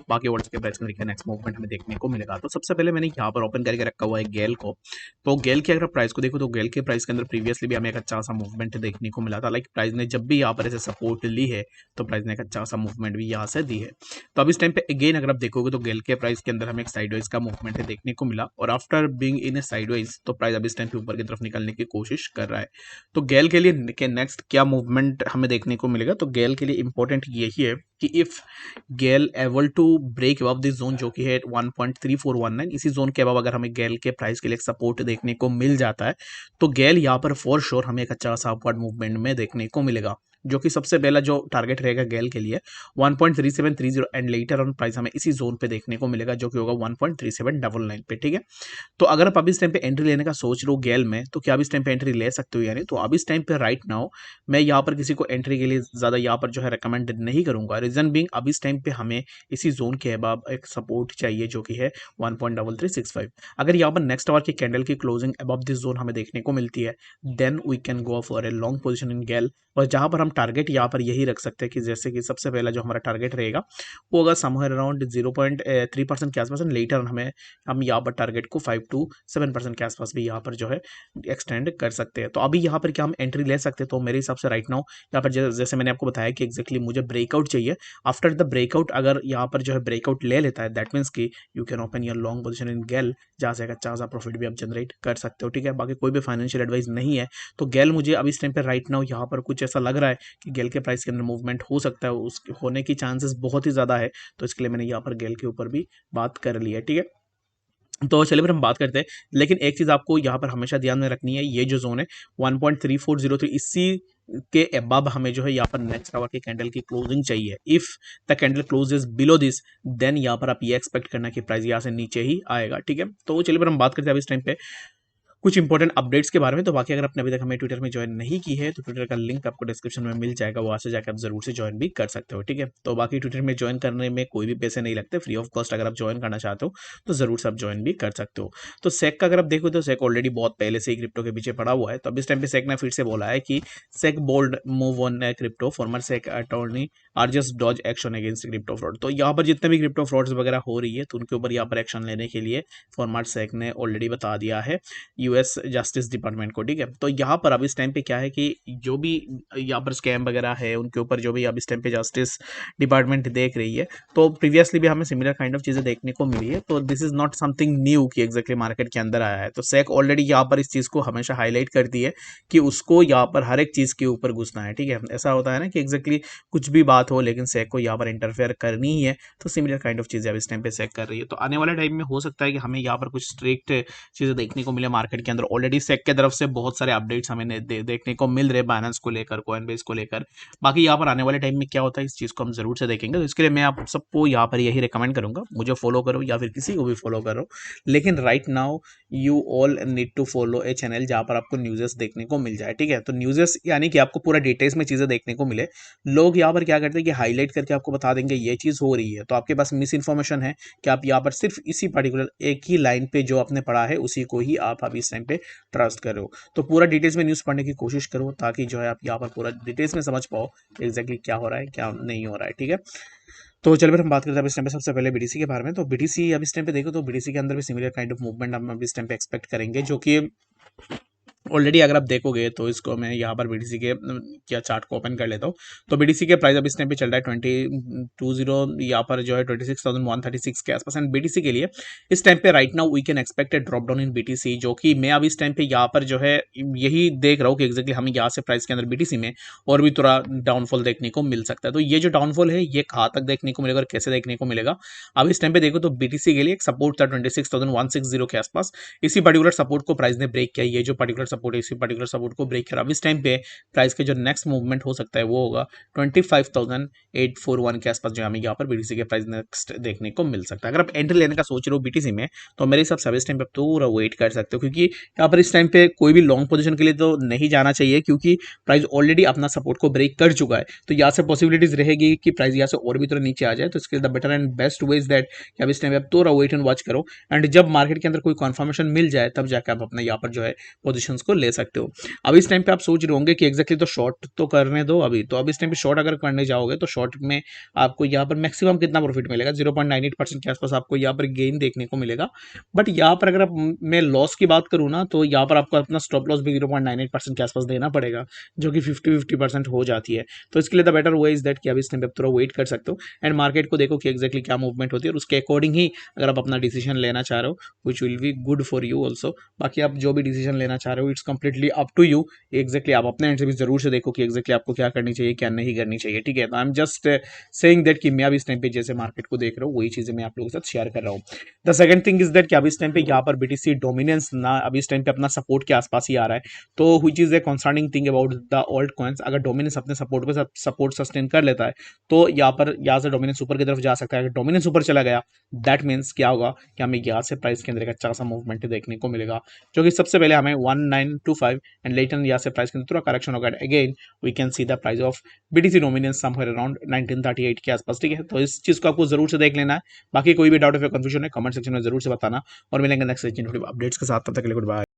बाकी वर्ड्स के प्राइस में देखिए नेक्स्ट मूवमेंट हमें देखने को मिलेगा। तो सबसे पहले मैंने यहाँ पर ओपन करके रखा हुआ है गेल को। तो गेल के अगर प्राइस को देखो तो गेल के प्राइस के अंदर प्रीवियसली भी हमें एक अच्छा सा मूवमेंट देखने को मिला था। लाइक प्राइस ने जब भी यहाँ पर ऐसे सपोर्ट ली है तो प्राइस ने एक अच्छा सा मूवमेंट भी यहाँ से दी है। तो अब इस टाइम पे अगेन अगर आप देखोगे तो गेल के प्राइस के अंदर हमें एक साइडवेज का मूवमेंट देखने को मिला और after being in A sideways तो प्राइस अब इस टाइम पे ऊपर की तरफ निकलने की कोशिश कर रहा है। तो गेल के लिए के नेक्स्ट क्या मूवमेंट हमें देखने को मिलेगा, तो गेल के लिए इंपॉर्टेंट यही है कि if gale able to break above this zone जो कि है 1.3419, इसी जोन के अबव अगर हमें गेल के प्राइस के लिए सपोर्ट देखने को मिल जाता है तो गेल यहाँ पर फॉर श्योर हमें एक अच्छा सा अपवर्ड मूवमेंट में देखने को मिलेगा, जो कि सबसे पहला जो टारगेट रहेगा गेल के लिए 1.3730 एंड लेटर ऑन प्राइस हमें इसी जोन पे देखने को मिलेगा जो कि होगा 1.3799 पे। ठीक है, तो अगर आप अभी इस टाइम पे एंट्री लेने का सोच रहे हो गेल में तो क्या आप इस टाइम पे एंट्री ले सकते हो, यानी तो अभी इस टाइम पे राइट नाउ मैं यहाँ पर किसी को एंट्री के लिए ज़्यादा यहाँ पर जो है रिकमेंड नहीं करूंगा। रीजन बीइंग अभी इस टाइम पे हमें इसी जोन के अबाव एक सपोर्ट चाहिए जो कि है 1.3365। अगर यहाँ पर नेक्स्ट आवर की कैंडल की क्लोजिंग अबव दिस जोन हमें देखने को मिलती है then we can go for a long position in GAIL. और जहाँ पर हम टारगेट यहाँ पर यही रख सकते हैं कि जैसे कि सबसे पहला जो हमारा टारगेट रहेगा वो अगर समवेयर अराउंड 0.3% के आसपास, लेटर हम यहाँ पर टारगेट को 5 to 7% के आसपास भी यहाँ पर जो है एक्सटेंड कर सकते हैं। तो अभी यहाँ पर क्या हम एंट्री ले सकते हैं, तो मेरे हिसाब से राइट नाउ यहाँ पर जैसे मैंने आपको बताया कि एक्जैक्टली मुझे ब्रेकआउट चाहिए। आफ्टर द ब्रेकआउट अगर यहाँ पर जो है ब्रेकआउट ले लेता है दैट मीन्स कि you can open your long position in GAIL, जहाँ से अच्छा सा प्रॉफिट भी आप जनरेट कर सकते हो। ठीक है, बाकी कोई भी फाइनेंशियल एडवाइस नहीं है। तो गेल मुझे अभी इस टाइम पर राइट नाउ यहाँ पर कुछ ऐसा लग रहा है कि गेल के प्राइस के अंदर मूवमेंट हो सकता है, उस होने की चांसेस बहुत ही ज़्यादा है। तो इसके लिए मैंने यहाँ पर गेल के ऊपर भी बात कर ली है। ठीक है, तो चलिए फिर हम बात करते हैं। लेकिन एक चीज़ आपको यहाँ पर हमेशा ध्यान में रखनी है, ये जो जोन है 1.3403 इसी के अबव हमें जो है यहाँ पर नेक्स्ट आवर की कैंडल की क्लोजिंग चाहिए। If the candle closes below this then यहाँ पर आप ये एक्सपेक्ट करना कि प्राइस यहाँ से नीचे ही आएगा। ठीक है, तो चलिए फिर हम बात करते हैं अब इस टाइम पे कुछ इंपॉर्टेंट अपडेट्स के बारे में। तो बाकी अगर आपने अभी तक हमें ट्विटर में ज्वाइन नहीं की है तो ट्विटर का लिंक आपको डिस्क्रिप्शन में मिल जाएगा, वहाँ से जाकर आप जरूर से ज्वाइन भी कर सकते हो। ठीक है, तो बाकी ट्विटर में ज्वाइन करने में कोई भी पैसे नहीं लगते, फ्री ऑफ कॉस्ट। अगर आप ज्वाइन करना चाहते हो तो जरूर से आप ज्वाइन भी कर सकते हो। तो सेक का अगर आप देखो तो सेक ऑलरेडी बहुत पहले से ही क्रिप्टो के पीछे पड़ा हुआ है। तो अब इस टाइम पे सेक ने फिर से बोला है कि SEC bold move on crypto, former SEC attorney are just dodge action against crypto fraud. तो यहाँ पर जितने भी क्रिप्टो फ्रॉड्स वगैरह हो रही है तो उनके ऊपर यहाँ पर एक्शन लेने के लिए फॉर्मर सेक ने ऑलरेडी बता दिया है यूएस जस्टिस डिपार्टमेंट को। ठीक है, तो यहाँ पर अब इस टाइम पे क्या है कि जो भी यहाँ पर स्कैम वगैरह है उनके ऊपर जो भी अब इस टाइम पे जस्टिस डिपार्टमेंट देख रही है, तो प्रीवियसली भी हमें सिमिलर काइंड ऑफ चीज़ें देखने को मिली है। तो this is not something new कि एग्जैक्टली मार्केट के अंदर आया है। तो सेक ऑलरेडी यहाँ पर इस चीज़ को हमेशा हाईलाइट करती है कि उसको यहाँ पर हर एक चीज़ के ऊपर घुसना है। ठीक है, ऐसा होता है ना कि एग्जैक्टली कुछ भी बात हो लेकिन सेक को यहाँ पर इंटरफेयर करनी ही है। तो सिमिलर काइंड ऑफ चीज़ें अब इस टाइम पे सेक कर रही है। तो आने वाले टाइम में हो सकता है कि हमें यहाँ पर कुछ स्ट्रिक्ट चीज़ें देखने को मिले मार्केट के अंदर। ऑलरेडी सेक की तरफ से बहुत सारे अपडेट्स हमें देखने को मिल रहे हैं बाइनेंस को लेकर, कॉइनबेस को लेकर। बाकी यहाँ पर आने वाले टाइम में क्या होता है इस चीज़ को हम जरूर से देखेंगे। तो इसके लिए मैं आप सबको यहाँ पर यही रिकमेंड करूंगा, मुझे फॉलो करो या फिर किसी को भी फॉलो करो। लेकिन right now you all need to follow a channel जहाँ पर आपको न्यूज़ेस देखने को मिल जाए। ठीक है, तो न्यूज़ेस यानी कि आपको पूरा डिटेल्स में चीज़ें देखने को मिले। लोग यहाँ पर क्या करते हैं कि हाईलाइट करके आपको बता देंगे ये चीज़ हो रही है, तो आपके पास मिस इन्फॉर्मेशन है कि आप यहाँ पर सिर्फ इसी पर्टिकुलर एक ही लाइन पे जो आपने पढ़ा है उसी को ही आप अभी इस टाइम पे ट्रस्ट करो। तो पूरा डिटेल्स में न्यूज़ पढ़ने की कोशिश करो ताकि जो है आप यहाँ पर पूरा डिटेल्स में समझ पाओ एग्जैक्टली क्या हो रहा है क्या नहीं हो रहा है। ठीक है, तो चलिए फिर हम बात करते हैं अब इस टाइम पे सबसे पहले बीटीसी के बारे में। तो बीटीसी अब इस टाइम पे देखो तो बीटीसी के अंदर भी सिमिलर काइंड ऑफ मूवमेंट हम अब इस टाइम पे एक्सपेक्ट करेंगे, जो कि ऑलरेडी अगर आप देखोगे तो इसको मैं यहाँ पर बीटीसी के क्या चार्ट को ओपन कर लेता हूँ। तो बीटीसी के प्राइस अब इस टाइम पे चल रहा है 20 यहाँ पर जो है 26,136 के आसपास। एंड बीटीसी के लिए इस टाइम पे right now we can expect a drop down in BTC, जो कि मैं अब इस टाइम पे यहाँ पर जो है यही देख रहा हूँ कि एक्जैक्टली हमें यहाँ से प्राइस के अंदर बीटीसी में और भी थोड़ा डाउनफॉल देखने को मिल सकता है। तो ये जो डाउनफॉल है ये कहाँ तक देखने को मिलेगा और कैसे देखने को मिलेगा, अब इस टाइम पे देखो तो बीटीसी के लिए एक सपोर्ट था 26,160 के आसपास। इसी पर्टिकुलर सपोर्ट को प्राइस ने ब्रेक किया, ये जो पर्टिकुलर सपोर्ट है इसी पर्टिकुलर सपोर्ट को ब्रेक किया। अब इस टाइम पे प्राइस के जो नेक्स्ट मूवमेंट हो सकता है वो होगा 25,841 के आसपास, जो हमें यहाँ पर बीटीसी के प्राइस नेक्स्ट देखने को मिल सकता है। अगर आप एंट्री लेने का सोच रहे हो बीटीसी में तो मेरे हिसाब से इस टाइम पे आप पूरा वेट कर सकते हो, क्योंकि यहाँ पर इस टाइम पे कोई भी लॉन्ग पोजीशन के लिए तो नहीं जाना चाहिए क्योंकि प्राइस ऑलरेडी अपना सपोर्ट को ब्रेक कर चुका है। तो यहाँ से पॉसिबिलिटीज रहेगी कि प्राइस यहाँ से और भी थोड़ा नीचे आ जाए। तो इसके the better and best way is that कि अब इस टाइम पे आप थोड़ा वेट एंड वॉच करो, एंड जब मार्केट के अंदर कोई कन्फर्मेशन मिल जाए तब जाकर आप अपना यहाँ पर जो है पोजीशंस इसको ले सकते हो। अब इस टाइम पे आप सोच रहे होंगे कि एग्जैक्टली तो शॉर्ट तो करने दो अभी, तो अब इस टाइम पे शॉर्ट अगर करने जाओगे तो शॉर्ट में आपको यहाँ पर मैक्सिमम कितना प्रॉफिट मिलेगा, 0.98% के आसपास आपको यहाँ पर गेन देखने को मिलेगा। बट यहाँ पर अगर मैं लॉस की बात करूँ ना, तो यहाँ पर आपको अपना स्टॉप लॉस भी 0.98% के आसपास देना पड़ेगा, जो कि 50-50% हो जाती है। तो इसके लिए the better way is that कि अभी इस टाइम पे थोड़ा वेट कर सकते हो एंड मार्केट को देखो कि एक्जैक्टली क्या मूवमेंट होती है, और उसके अकॉर्डिंग ही अगर आप अपना डिसीजन लेना चाह रहे हो, which will be good for you also. बाकी आप जो भी डिसीजन लेना चाह रहे हो, it's completely up to you. Exactly आप अपने एंड से भी जरूर से देखो कि एग्जैक्टली आपको क्या करनी चाहिए, क्या नहीं करनी चाहिए, ठीक है। तो I am just saying that कि मैं अभी इस टाइम पे जैसे मार्केट को देख रहा हूँ, वही चीजें मैं आप लोगों के साथ शेयर कर रहा हूँ। The second thing is that कि अभी इस टाइम पे यहाँ पर बीटीसी डोमिनेंस ना अभी इस टाइम पे अपना सपोर्ट के आसपास ही आ रहा है, तो which is a concerning thing about the alt coins. अगर डोमिनेंस अपने सपोर्ट पे सपोर्ट सस्टेन कर लेता है, तो यहाँ से डोमिनेंस ऊपर की तरफ जा सकता है। अगर डोमिनेंस ऊपर चला गया, दैट मीन्स क्या होगा कि हमें यहाँ से प्राइस के अंदर एक अच्छा सा मूवमेंट देखने को मिलेगा, जो कि सबसे पहले हमें 1925 एंड लेटर यहाँ से प्राइस के अंदर थोड़ा करेक्शन होगा। Again we can see the price of BTC dominance somewhere around 1938 के आसपास, ठीक है। तो इस चीज को आपको जरूर से देख लेना है। बाकी कोई भी डाउट या कंफ्यूजन है कमेंट सेक्शन में जरूर से बताना, और मिलेंगे नेक्स्ट अपडेट्स के साथ। तब तक के लिए गुड बाय।